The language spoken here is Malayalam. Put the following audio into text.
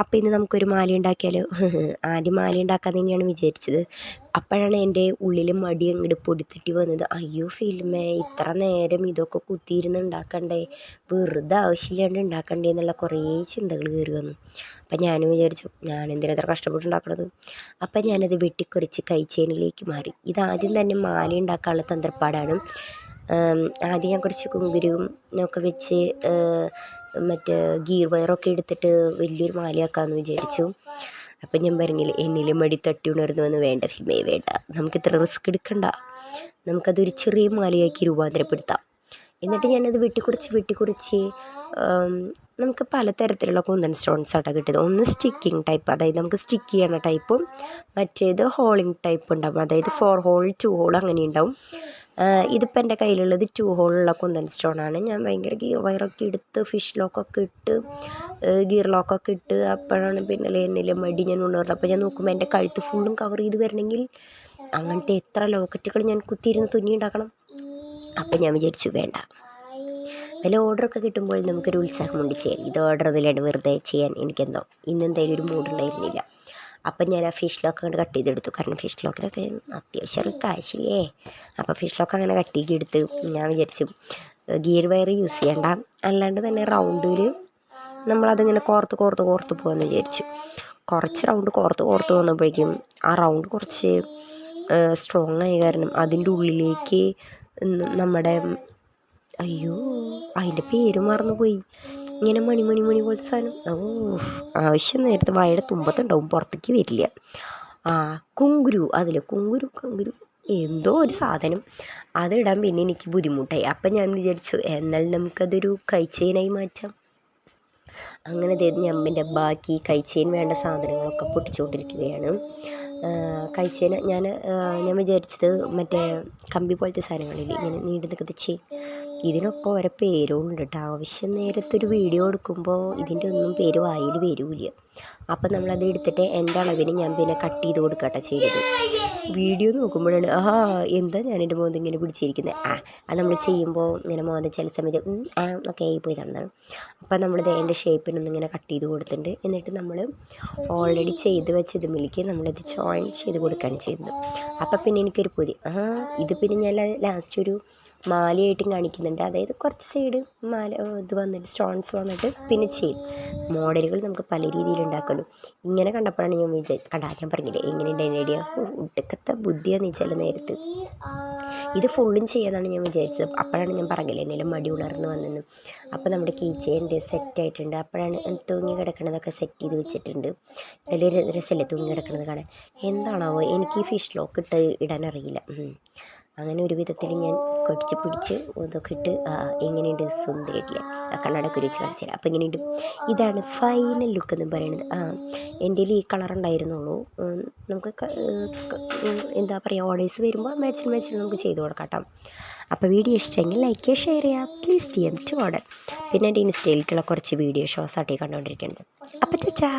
അപ്പോൾ ഇന്ന് നമുക്കൊരു മാല ഉണ്ടാക്കിയാലോ? ആദ്യം മാല ഉണ്ടാക്കാൻ തന്നെയാണ് വിചാരിച്ചത്. അപ്പോഴാണ് എൻ്റെ ഉള്ളിൽ മടി അങ്ങോട്ട് പൊടിത്തട്ടി വന്നത്. അയ്യോ ഫിൽമേ, ഇത്ര നേരം ഇതൊക്കെ കുത്തിയിരുന്ന് ഉണ്ടാക്കണ്ടേ, വെറുതെ ആവശ്യമില്ലാണ്ട് ഉണ്ടാക്കണ്ടേ എന്നുള്ള കുറേ ചിന്തകൾ കയറി വന്നു. അപ്പം ഞാനും വിചാരിച്ചു, ഞാനെന്തിനാ ഇത്ര കഷ്ടപ്പെട്ടുണ്ടാക്കണത്? അപ്പം ഞാനത് വെട്ടിക്കുറച്ച് കൈച്ചേനിലേക്ക് മാറി. ഇതാദ്യം തന്നെ മാല ഉണ്ടാക്കാനുള്ള തന്ത്രപ്പാടാണ്. ആദ്യം ഞാൻ കുറച്ച് കുങ്കുരുവും ഒക്കെ വെച്ച് മറ്റേ ഗീർ വയറൊക്കെ എടുത്തിട്ട് വലിയൊരു മാലയാക്കാമെന്ന് വിചാരിച്ചു. അപ്പം ഞാൻ പറഞ്ഞില്ലേ, എന്നിലും മടി തട്ടി ഉണർന്നുവെന്ന്. വേണ്ട ഫിൽമേ, വേണ്ട, നമുക്കിത്ര റിസ്ക് എടുക്കണ്ട, നമുക്കതൊരു ചെറിയ മാലയാക്കി രൂപാന്തരപ്പെടുത്താം. എന്നിട്ട് ഞാനത് വെട്ടിക്കുറിച്ച് നമുക്ക് പലതരത്തിലുള്ള കുന്തൻ സ്റ്റോൺസ് ആട്ടോ കിട്ടിയത്. ഒന്ന് സ്റ്റിക്കിങ് ടൈപ്പ്, അതായത് നമുക്ക് സ്റ്റിക്ക് ചെയ്യണ ടൈപ്പും, മറ്റേത് ഹോളിങ് ടൈപ്പ് ഉണ്ടാവും, അതായത് 4 ഹോൾ 2 ഹോൾ അങ്ങനെ ഉണ്ടാവും. ഇതിപ്പോൾ എൻ്റെ കയ്യിലുള്ളത് 2 ഹോളുള്ള കുന്തൻ സ്റ്റോണാണ്. ഞാൻ ഭയങ്കര ഗിയർ വയറൊക്കെ എടുത്ത് ഫിഷ് ലോക്കൊക്കെ ഇട്ട് ഗിയർ ലോക്കൊക്കെ ഇട്ട് അപ്പോഴാണ് പിന്നെ എന്നിലെ മടി ഞാൻ ഉണർന്നത്. അപ്പോൾ ഞാൻ നോക്കുമ്പോൾ എൻ്റെ കഴുത്ത് ഫുള്ളും കവർ ചെയ്ത് വരണമെങ്കിൽ അങ്ങനത്തെ എത്ര ലോക്കറ്റുകൾ ഞാൻ കുത്തിയിരുന്ന് തുന്നി ഉണ്ടാക്കണം. അപ്പം ഞാൻ വിചാരിച്ചു, വേണ്ട, വല്ല ഓർഡറൊക്കെ കിട്ടുമ്പോൾ നമുക്കൊരു ഉത്സാഹമുണ്ട് ചെയ്യാൻ. ഇത് ഓർഡർ ഇതിലാണ് വെറുതെ ചെയ്യാൻ എനിക്കെന്തോ ഇന്നെന്തായാലും ഒരു മൂഡുണ്ടായിരുന്നില്ല. അപ്പം ഞാൻ ആ ഫിഷ് ലോക്ക് അങ്ങോട്ട് കട്ട് ചെയ്തെടുത്തു. കാരണം ഫിഷ് ലോക്കിനൊക്കെ അത്യാവശ്യം കാശില്ലേ. അപ്പോൾ ഫിഷ് ലോക്ക് അങ്ങനെ കട്ട് ചെയ്ത് എടുത്ത് ഞാൻ വിചാരിച്ചു ഗിയർ വയർ യൂസ് ചെയ്യണ്ട, അല്ലാണ്ട് തന്നെ റൗണ്ടിൽ നമ്മളതിങ്ങനെ കോർത്ത് പോകുമെന്ന് വിചാരിച്ചു. കുറച്ച് റൗണ്ട് കോർത്ത് വന്നപ്പോഴേക്കും ആ റൗണ്ട് കുറച്ച് സ്ട്രോങ് ആയ കാരണം അതിൻ്റെ ഉള്ളിലേക്ക് നമ്മുടെ അതിൻ്റെ പേര് മറന്നുപോയി, ഇങ്ങനെ മണി പോലത്തെ സാധനം. ആവശ്യം നേരത്തെ വായുടെ തുമ്പത്തുണ്ടാവും, പുറത്തേക്ക് വരില്ല. കുങ്കുരു, കുങ്കുരു എന്തോ ഒരു സാധനം, അതിടാൻ പിന്നെ എനിക്ക് ബുദ്ധിമുട്ടായി. അപ്പം ഞാൻ വിചാരിച്ചു, എന്നാൽ നമുക്കതൊരു കൈച്ചെയിനായി മാറ്റാം. അങ്ങനെ ഞമ്മിൻ്റെ ബാക്കി കൈച്ചെയിൻ വേണ്ട സാധനങ്ങളൊക്കെ പൊട്ടിച്ചുകൊണ്ടിരിക്കുകയാണ്. കൈച്ചെയിൻ ഞാൻ വിചാരിച്ചത് മറ്റേ കമ്പി പോലത്തെ സാധനങ്ങളില്ലേ, ഇങ്ങനെ നീണ്ടു നിൽക്കുന്ന ചെയിൻ, ഇതിനൊക്കെ ഓരോ പേരുണ്ട് കേട്ടോ. ആവശ്യം നേരത്തൊരു വീഡിയോ എടുക്കുമ്പോൾ ഇതിൻ്റെ ഒന്നും പേര് വായിൽ വരില്ല. അപ്പം നമ്മളത് എടുത്തിട്ട് എൻ്റെ അളവിന് ഞാൻ പിന്നെ കട്ട് ചെയ്ത് കൊടുക്കട്ടെ ചെയ്തത്. വീഡിയോ നോക്കുമ്പോഴാണ് എന്താ ഞാനെൻ്റെ മോന്ത് ഇങ്ങനെ പിടിച്ചിരിക്കുന്നത്. അത് നമ്മൾ ചെയ്യുമ്പോൾ ഇങ്ങനെ മോന്ത് ചില സമയത്ത് ഒക്കെ ആയിപ്പോയി തന്നതാണ്. അപ്പം നമ്മളിത് എൻ്റെ ഷേപ്പിനൊന്നും ഇങ്ങനെ കട്ട് ചെയ്ത് കൊടുത്തിട്ടുണ്ട്. എന്നിട്ട് നമ്മൾ ഓൾറെഡി ചെയ്ത് വെച്ചത് മില്ലിക്ക് നമ്മളിത് ജോയിൻ ചെയ്ത് കൊടുക്കുകയാണ് ചെയ്യുന്നത്. അപ്പം പിന്നെ എനിക്കൊരു പൊതി, ഇത് പിന്നെ ഞാൻ ലാസ്റ്റ് ഒരു മാലയായിട്ടും കാണിക്കുന്നുണ്ട്. അതായത് കുറച്ച് സൈഡ് മാല ഇത് വന്നിട്ട് സ്റ്റോൺസ് വന്നിട്ട് പിന്നെ ചെയ്യും. മോഡലുകൾ നമുക്ക് പല രീതിയിൽ ഉണ്ടാക്കുമല്ലോ. ഇങ്ങനെ കണ്ടപ്പോഴാണ് ഞാൻ ഞാൻ പറഞ്ഞില്ലേ എങ്ങനെയുണ്ട് എൻ്റെ ഐഡിയ. ഒടുക്കത്തെ ബുദ്ധിയാന്ന് ചില നേരത്ത്. ഇത് ഫുള്ളും ചെയ്യാമെന്നാണ് ഞാൻ വിചാരിച്ചത്. അപ്പോഴാണ് ഞാൻ പറഞ്ഞില്ലേ എന്തെങ്കിലും മടി ഉണർന്ന് വന്നെന്ന്. അപ്പോൾ നമ്മുടെ കീച്ചെയിൻ്റെ സെറ്റായിട്ടുണ്ട്. അപ്പോഴാണ് തൂങ്ങി കിടക്കണതൊക്കെ സെറ്റ് ചെയ്ത് വെച്ചിട്ടുണ്ട്. ഇതിൽ രസമല്ലേ തൂങ്ങി കിടക്കണത് കാണാൻ. എന്താണാവോ, എനിക്ക് ഈ ഫിഷ് ലോക്ക് ഇടാൻ അറിയില്ല. അങ്ങനെ ഒരു വിധത്തിൽ ഞാൻ പിടിച്ച് ഇതൊക്കെ ഇട്ട് എങ്ങനെയുണ്ട്, സുന്ദരിയിട്ടില്ല. കണ്ണടക്ക് വെച്ച് കാണിച്ചു തരാം. അപ്പോൾ എങ്ങനെയുണ്ട്, ഇതാണ് ഫൈനൽ ലുക്ക് എന്ന് പറയുന്നത്. എൻ്റെ ഈ കളർ ഉണ്ടായിരുന്നുള്ളൂ. നമുക്ക് എന്താ പറയുക, ഓർഡേഴ്സ് വരുമ്പോൾ മാച്ചിന് നമുക്ക് ചെയ്ത് കൊടുക്കാം കേട്ടോ. അപ്പോൾ വീഡിയോ ഇഷ്ടമെങ്കിൽ ലൈക്ക് ചെയ്യുക, ഷെയർ ചെയ്യുക, പ്ലീസ് DM to ഓർഡർ. പിന്നെ എൻ്റെ ഇൻസ്റ്റയിലേക്കുള്ള കുറച്ച് വീഡിയോ ഷോസ് ആട്ടി കണ്ടുകൊണ്ടിരിക്കുന്നത്. അപ്പോൾ ചാ.